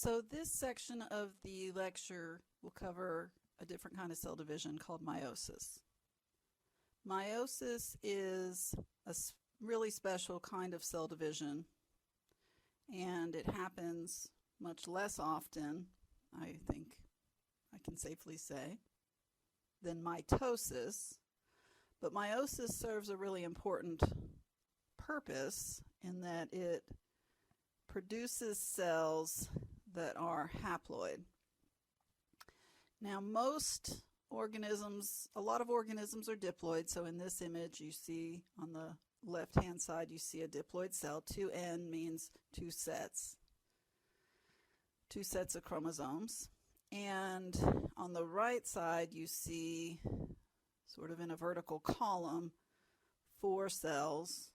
So this section of the lecture will cover a different kind of cell division called meiosis. Meiosis is a really special kind of cell division, and it happens much less often, I think I can safely say, than mitosis. But meiosis serves a really important purpose in that it produces cells that are haploid. Now most organisms, a lot of organisms are diploid, so in this image you see on the left hand side you see a diploid cell. 2N means two sets of chromosomes, and on the right side you see, sort of in a vertical column, 4 cells,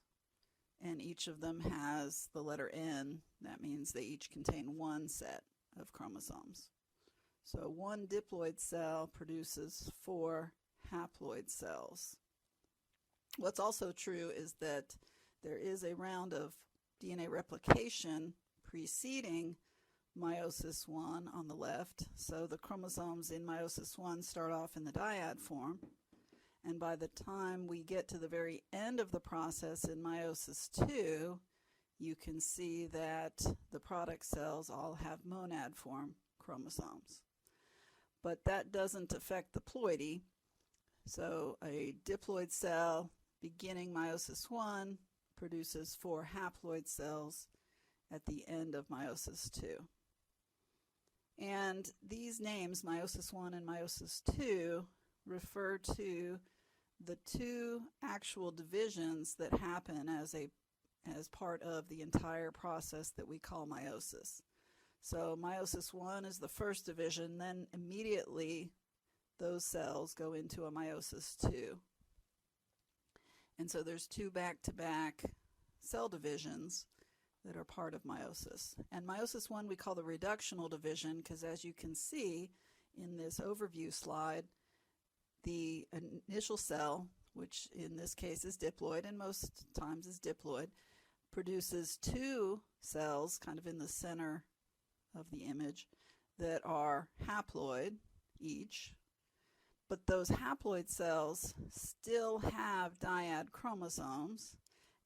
and each of them has the letter N. That means they each contain one set of chromosomes. So one diploid cell produces 4 haploid cells. What's also true is that there is a round of DNA replication preceding meiosis I on the left. So the chromosomes in meiosis I start off in the dyad form, and by the time we get to the very end of the process in meiosis II, you can see that the product cells all have monad form chromosomes. But that doesn't affect the ploidy. So a diploid cell beginning meiosis I produces 4 haploid cells at the end of meiosis II. And these names, meiosis I and meiosis II, refer to the 2 actual divisions that happen as part of the entire process that we call meiosis. So meiosis I is the first division, then immediately those cells go into a meiosis II. And so there's 2 back-to-back cell divisions that are part of meiosis. And meiosis I we call the reductional division because, as you can see in this overview slide, the initial cell, which in this case is diploid and most times is diploid, produces 2 cells kind of in the center of the image that are haploid each. But those haploid cells still have dyad chromosomes,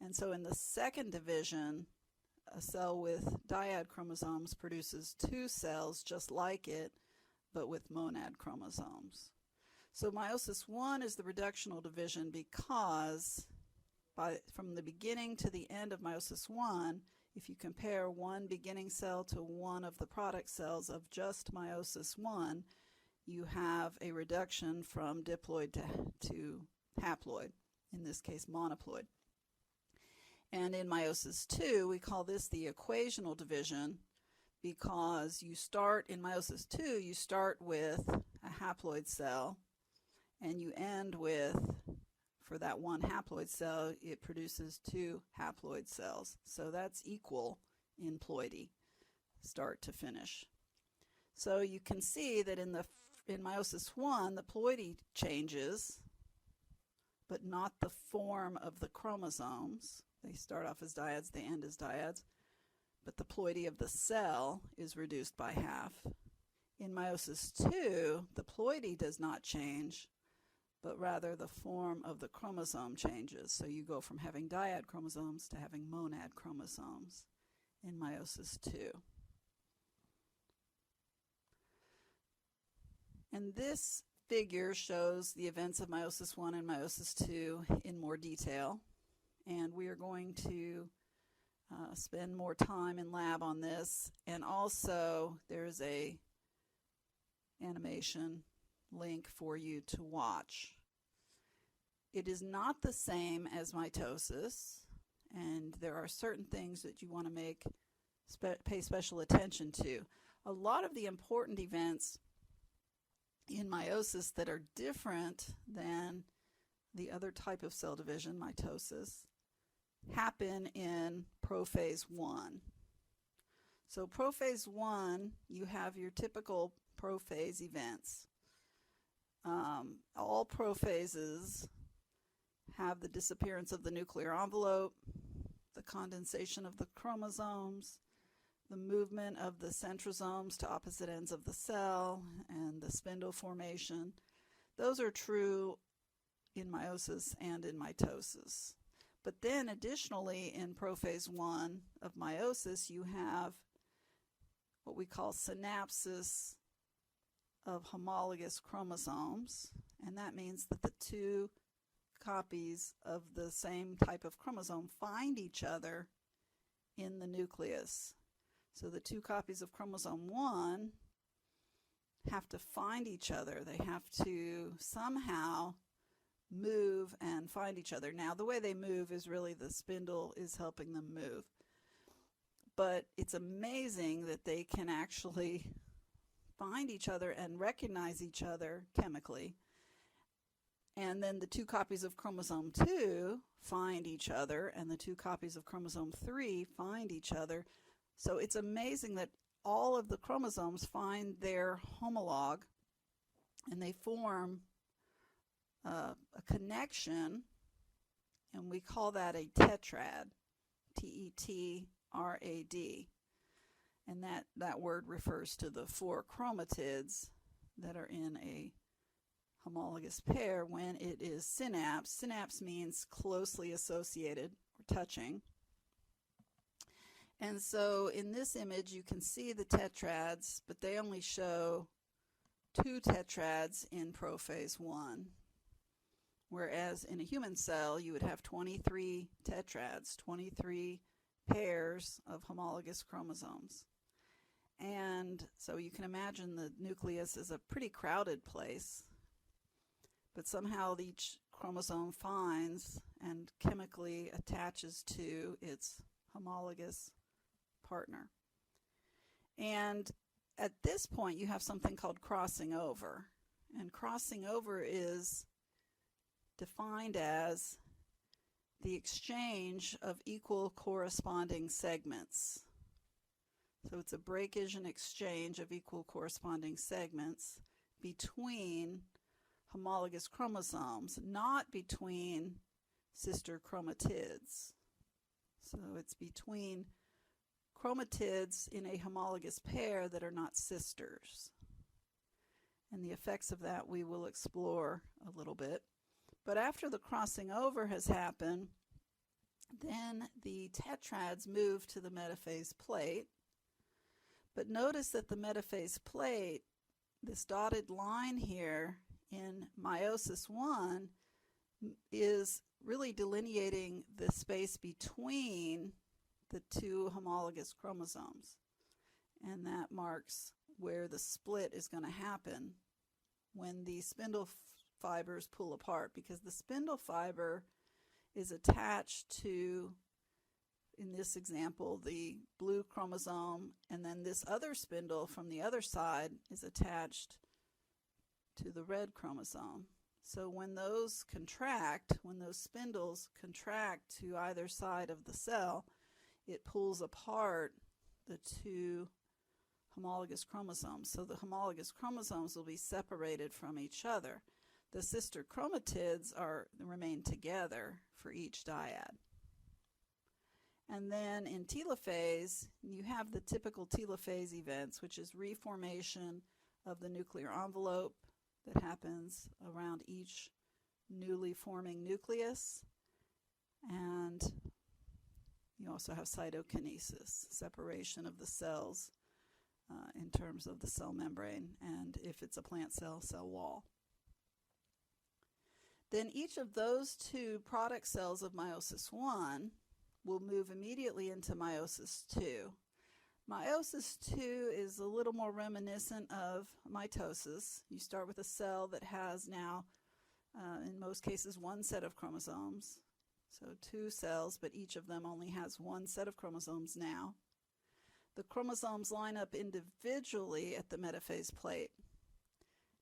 and so in the second division, a cell with dyad chromosomes produces 2 cells just like it, but with monad chromosomes. So meiosis I is the reductional division because from the beginning to the end of meiosis I, if you compare one beginning cell to one of the product cells of just meiosis I, you have a reduction from diploid to haploid, in this case monoploid. And in meiosis II, we call this the equational division because you start in meiosis II, you start with a haploid cell and you end with, for that one haploid cell, it produces 2 haploid cells. So that's equal in ploidy, start to finish. So you can see that in meiosis I, the ploidy changes, but not the form of the chromosomes. They start off as dyads, they end as dyads, but the ploidy of the cell is reduced by half. In meiosis II, the ploidy does not change, but rather the form of the chromosome changes. So you go from having dyad chromosomes to having monad chromosomes in meiosis II. And this figure shows the events of meiosis I and meiosis II in more detail. And we are going to spend more time in lab on this. And also there's a animation link for you to watch. It is not the same as mitosis, and there are certain things that you want to pay special attention to. A lot of the important events in meiosis that are different than the other type of cell division, mitosis, happen in prophase I. So prophase I, you have your typical prophase events. All prophases have the disappearance of the nuclear envelope, the condensation of the chromosomes, the movement of the centrosomes to opposite ends of the cell, and the spindle formation. Those are true in meiosis and in mitosis. But then additionally in prophase I of meiosis, you have what we call synapsis of homologous chromosomes, and that means that the two copies of the same type of chromosome find each other in the nucleus. So the two copies of chromosome 1 have to find each other. They have to somehow move and find each other. Now, the way they move is really the spindle is helping them move. But it's amazing that they can actually find each other and recognize each other chemically. And then the two copies of chromosome 2 find each other, and the two copies of chromosome 3 find each other. So it's amazing that all of the chromosomes find their homologue, and they form a connection, and we call that a tetrad, T-E-T-R-A-D. And that word refers to the 4 chromatids that are in a homologous pair when it is synapse. Synapse means closely associated or touching. And so in this image you can see the tetrads, but they only show 2 tetrads in prophase I. Whereas in a human cell you would have 23 tetrads, 23 pairs of homologous chromosomes. And so you can imagine the nucleus is a pretty crowded place, but somehow each chromosome finds and chemically attaches to its homologous partner. And at this point you have something called crossing over. And crossing over is defined as the exchange of equal corresponding segments. So it's a breakage and exchange of equal corresponding segments between homologous chromosomes, not between sister chromatids. So it's between chromatids in a homologous pair that are not sisters. And the effects of that we will explore a little bit. But after the crossing over has happened, then the tetrads move to the metaphase plate. But notice that the metaphase plate, this dotted line here in meiosis I, is really delineating the space between the 2 homologous chromosomes. And that marks where the split is going to happen when the spindle fibers pull apart, because the spindle fiber is attached to, in this example, the blue chromosome, and then this other spindle from the other side is attached to the red chromosome. So when those contract, when those spindles contract to either side of the cell, it pulls apart the 2 homologous chromosomes. So the homologous chromosomes will be separated from each other. The sister chromatids remain together for each dyad. And then in telophase, you have the typical telophase events, which is reformation of the nuclear envelope that happens around each newly forming nucleus. And you also have cytokinesis, separation of the cells in terms of the cell membrane, and if it's a plant cell, cell wall. Then each of those 2 product cells of meiosis I will move immediately into meiosis II. Meiosis II is a little more reminiscent of mitosis. You start with a cell that has now, in most cases, 1 set of chromosomes. So 2 cells, but each of them only has 1 set of chromosomes now. The chromosomes line up individually at the metaphase plate.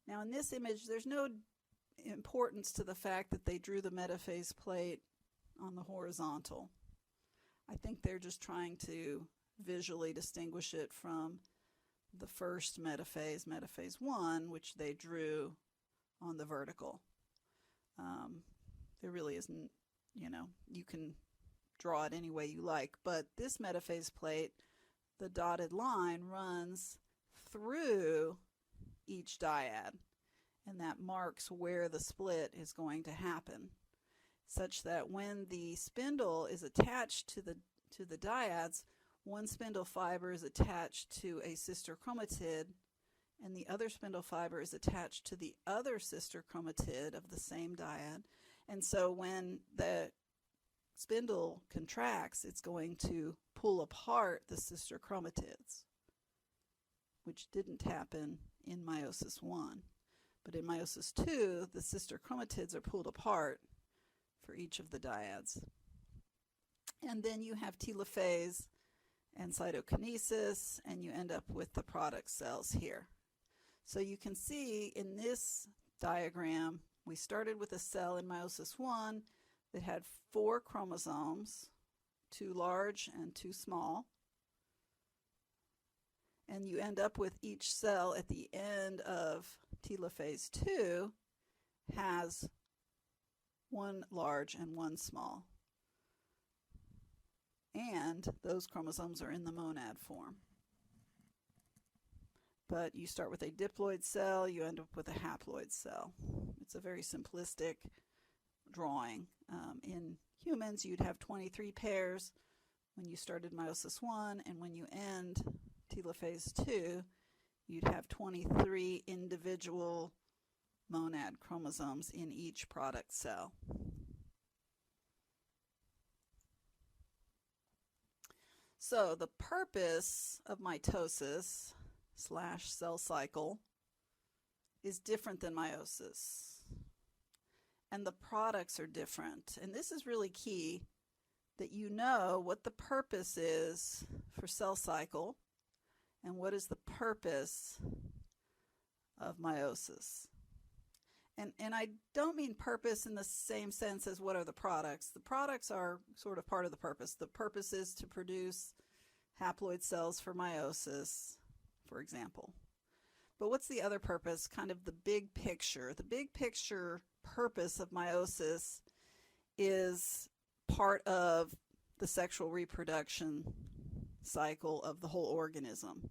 Now in this image, there's no importance to the fact that they drew the metaphase plate on the horizontal. I think they're just trying to visually distinguish it from the first metaphase, metaphase I, which they drew on the vertical. There really isn't, you can draw it any way you like, but this metaphase plate, the dotted line runs through each dyad, and that marks where the split is going to happen, such that when the spindle is attached to the dyads, one spindle fiber is attached to a sister chromatid, and the other spindle fiber is attached to the other sister chromatid of the same dyad. And so when the spindle contracts, it's going to pull apart the sister chromatids, which didn't happen in meiosis I. But in meiosis II, the sister chromatids are pulled apart for each of the dyads. And then you have telophase and cytokinesis, and you end up with the product cells here. So you can see in this diagram, we started with a cell in meiosis I that had 4 chromosomes, 2 large and 2 small. And you end up with each cell at the end of telophase II has 1 large and 1 small. And those chromosomes are in the monad form. But you start with a diploid cell, you end up with a haploid cell. It's a very simplistic drawing. In humans, you'd have 23 pairs when you started meiosis I, and when you end telophase II, you'd have 23 individual monad chromosomes in each product cell. So the purpose of mitosis / cell cycle is different than meiosis. And the products are different. And this is really key, that you know what the purpose is for cell cycle and what is the purpose of meiosis. And I don't mean purpose in the same sense as what are the products. The products are sort of part of the purpose. The purpose is to produce haploid cells for meiosis, for example. But what's the other purpose? Kind of the big picture. The big picture purpose of meiosis is part of the sexual reproduction cycle of the whole organism.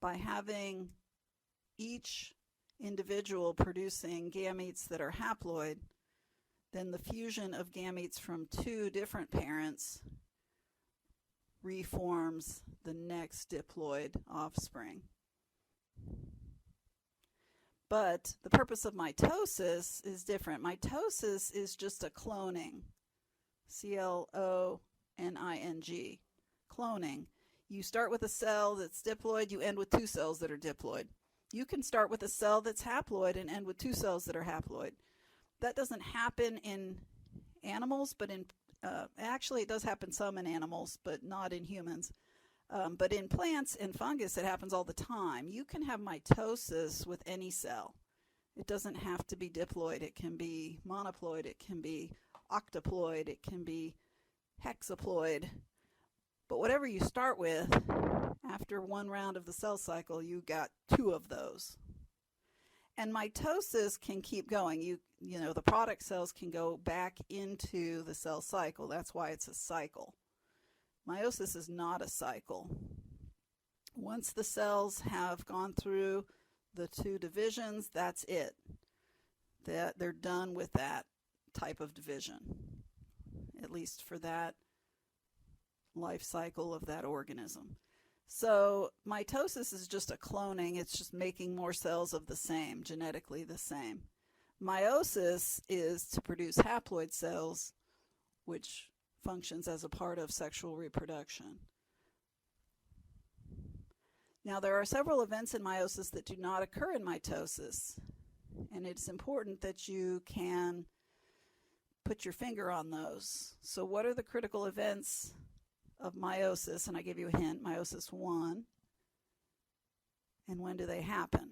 By having each individual producing gametes that are haploid, then the fusion of gametes from 2 different parents reforms the next diploid offspring. But the purpose of mitosis is different. Mitosis is just a cloning. C-L-O-N-I-N-G. Cloning. You start with a cell that's diploid, you end with 2 cells that are diploid. You can start with a cell that's haploid and end with 2 cells that are haploid. That doesn't happen in animals, but actually it does happen some in animals, but not in humans. But in plants and fungus, it happens all the time. You can have mitosis with any cell. It doesn't have to be diploid. It can be monoploid. It can be octoploid. It can be hexaploid. But whatever you start with, after 1 round of the cell cycle, you got 2 of those. And mitosis can keep going. You know, the product cells can go back into the cell cycle. That's why it's a cycle. Meiosis is not a cycle. Once the cells have gone through the 2 divisions, that's it. They're done with that type of division, at least for that life cycle of that organism. So mitosis is just a cloning. It's just making more cells of the same, genetically the same. Meiosis is to produce haploid cells, which functions as a part of sexual reproduction. Now, there are several events in meiosis that do not occur in mitosis, and it's important that you can put your finger on those. So what are the critical events of meiosis? And I give you a hint, meiosis I. And when do they happen?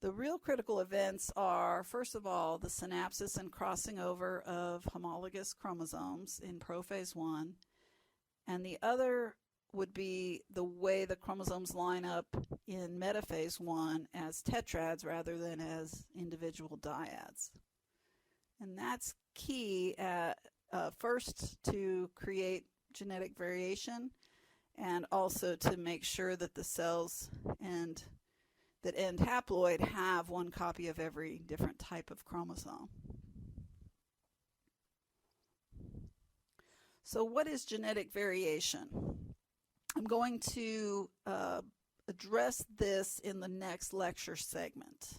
The real critical events are, first of all, the synapsis and crossing over of homologous chromosomes in prophase I, and the other would be the way the chromosomes line up in metaphase I as tetrads rather than as individual dyads. And that's key, first to create genetic variation, and also to make sure that the cells that end haploid have one copy of every different type of chromosome. So what is genetic variation? I'm going to address this in the next lecture segment.